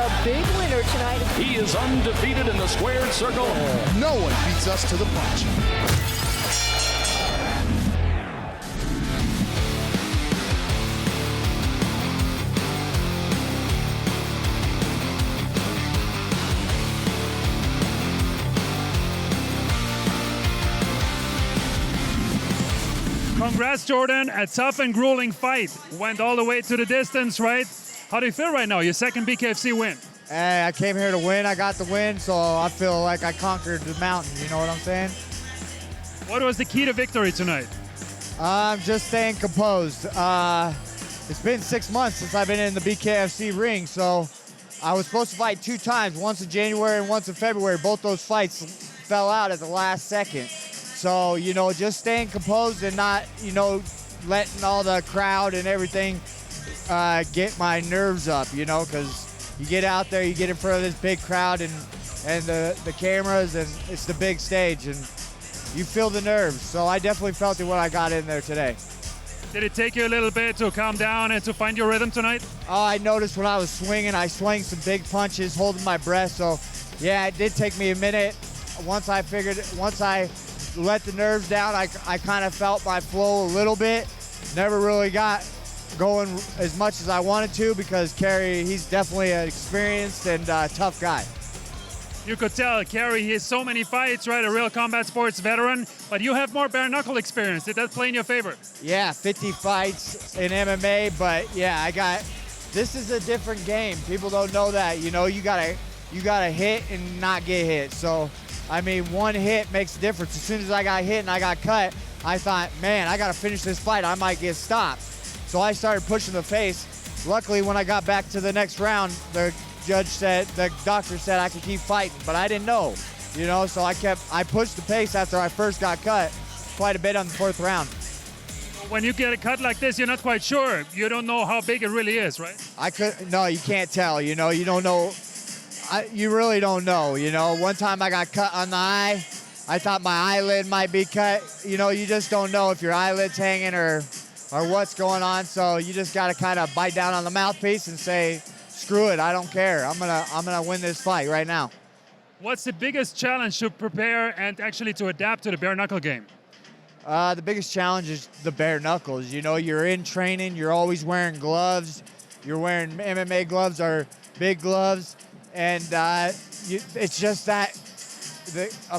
a big winner tonight. He is undefeated in the squared circle. No one beats us to the punch. Congrats, Jordan. A tough and grueling fight. Went all the way to the distance, right? How do you feel right now? Your second BKFC win. Hey, I came here to win. I got the win, so I feel like I conquered the mountain. You know what I'm saying? What was the key to victory tonight? I'm just staying composed. It's been 6 months since I've been in the BKFC ring, so I was supposed to fight 2 times, once in January and once in February. Both those fights fell out at the last second. So, you know, just staying composed and not, you know, letting all the crowd and everything get my nerves up, you know, because you get out there, you get in front of this big crowd and the cameras, and it's the big stage, and you feel the nerves. So I definitely felt it when I got in there today. Did it take you a little bit to calm down and to find your rhythm tonight? Oh, I noticed when I was swinging, I swung some big punches, holding my breath. So, yeah, it did take me a minute. Once I let the nerves down, I kind of felt my flow a little bit. Never really got going as much as I wanted to because Kerry, he's definitely an experienced and tough guy. You could tell, Kerry, he has so many fights, right? A real combat sports veteran, but you have more bare knuckle experience. Did that play in your favor? Yeah, 50 fights in MMA, but yeah, this is a different game. People don't know that. You know, you gotta hit and not get hit. So, I mean, one hit makes a difference. As soon as I got hit and I got cut, I thought, man, I got to finish this fight. I might get stopped. So I started pushing the face. Luckily, when I got back to the next round, the doctor said I could keep fighting, but I didn't know, you know, so I pushed the pace after I first got cut quite a bit on the 4th round. When you get a cut like this, you're not quite sure. You don't know how big it really is, right? No, you can't tell, you know, you don't know. You really don't know, you know. One time I got cut on the eye. I thought my eyelid might be cut. You know, you just don't know if your eyelid's hanging or what's going on. So you just got to kind of bite down on the mouthpiece and say, screw it, I don't care. I'm gonna win this fight right now. What's the biggest challenge to prepare and actually to adapt to the bare knuckle game? The biggest challenge is the bare knuckles. You know, you're in training, you're always wearing gloves. You're wearing MMA gloves or big gloves. And it's just that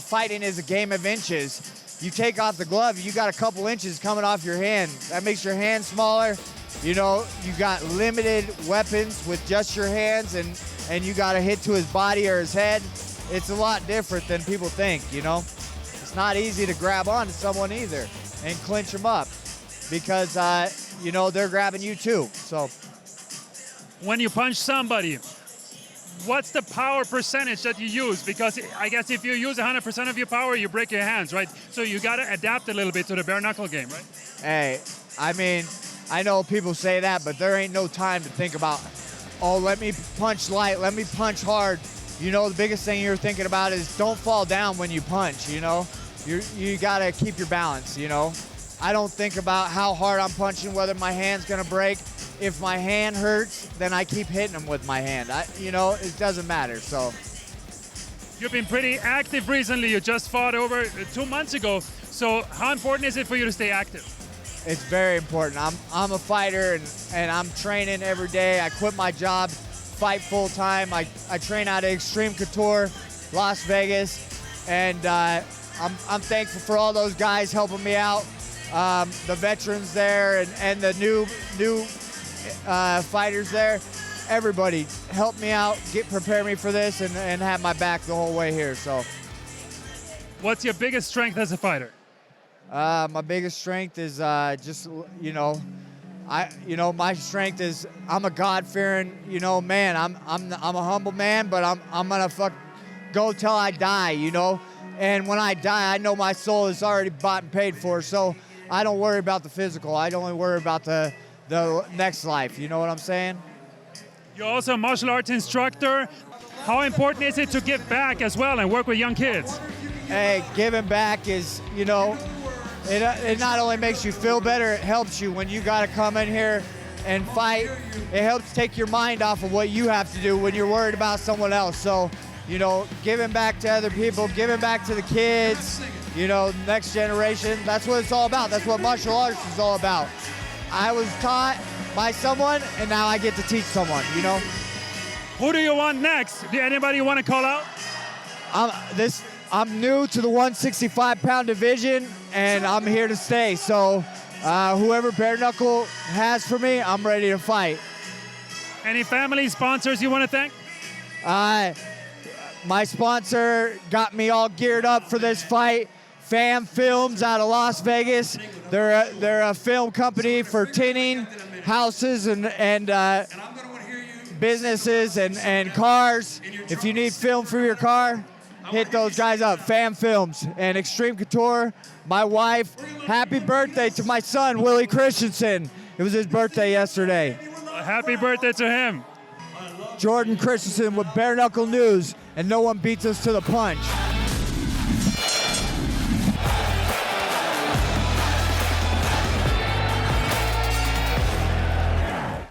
fighting is a game of inches. You take off the glove, you got a couple inches coming off your hand. That makes your hand smaller. You know, you got limited weapons with just your hands, and you got to hit to his body or his head. It's a lot different than people think, you know. It's not easy to grab onto someone either and clinch them up because, you know, they're grabbing you too. So when you punch somebody, what's the power percentage that you use? Because I guess if you use 100% of your power, you break your hands, right? So you got to adapt a little bit to the bare knuckle game, right? Hey, I mean, I know people say that, but there ain't no time to think about, oh, let me punch light, let me punch hard. You know, the biggest thing you're thinking about is don't fall down when you punch, you know? You got to keep your balance, you know? I don't think about how hard I'm punching, whether my hand's going to break. If my hand hurts, then I keep hitting them with my hand. You know, it doesn't matter, so. You've been pretty active recently. You just fought over 2 months ago. So how important is it for you to stay active? It's very important. I'm a fighter, and I'm training every day. I quit my job, fight full time. I train out of Extreme Couture, Las Vegas, and I'm thankful for all those guys helping me out. The veterans there and the new fighters there, everybody helped me out, prepare me for this, and have my back the whole way here. So, what's your biggest strength as a fighter? My biggest strength is just, you know, my strength is I'm a God-fearing, you know, man. I'm a humble man, but I'm gonna go till I die, you know. And when I die, I know my soul is already bought and paid for. So I don't worry about the physical. I only worry about the next life. You know what I'm saying? You're also a martial arts instructor. How important is it to give back as well and work with young kids? Hey, giving back is, you know, it not only makes you feel better, it helps you when you got to come in here and fight, it helps take your mind off of what you have to do when you're worried about someone else. So, you know, giving back to other people, giving back to the kids, you know, next generation, that's what it's all about. That's what martial arts is all about. I was taught by someone, and now I get to teach someone, you know? Who do you want next? Do anybody want to call out? I'm new to the 165-pound division, and I'm here to stay. So whoever Bare Knuckle has for me, I'm ready to fight. Any family sponsors you want to thank? My sponsor got me all geared up for this fight. Fam Films out of Las Vegas. They're a film company for tinning houses and businesses and cars. If you need film for your car, hit those guys up. Fam Films and Extreme Couture. My wife, happy birthday to my son, Willie Christensen. It was his birthday yesterday. Happy birthday to him. Jordan Christensen with Bare Knuckle News, and no one beats us to the punch.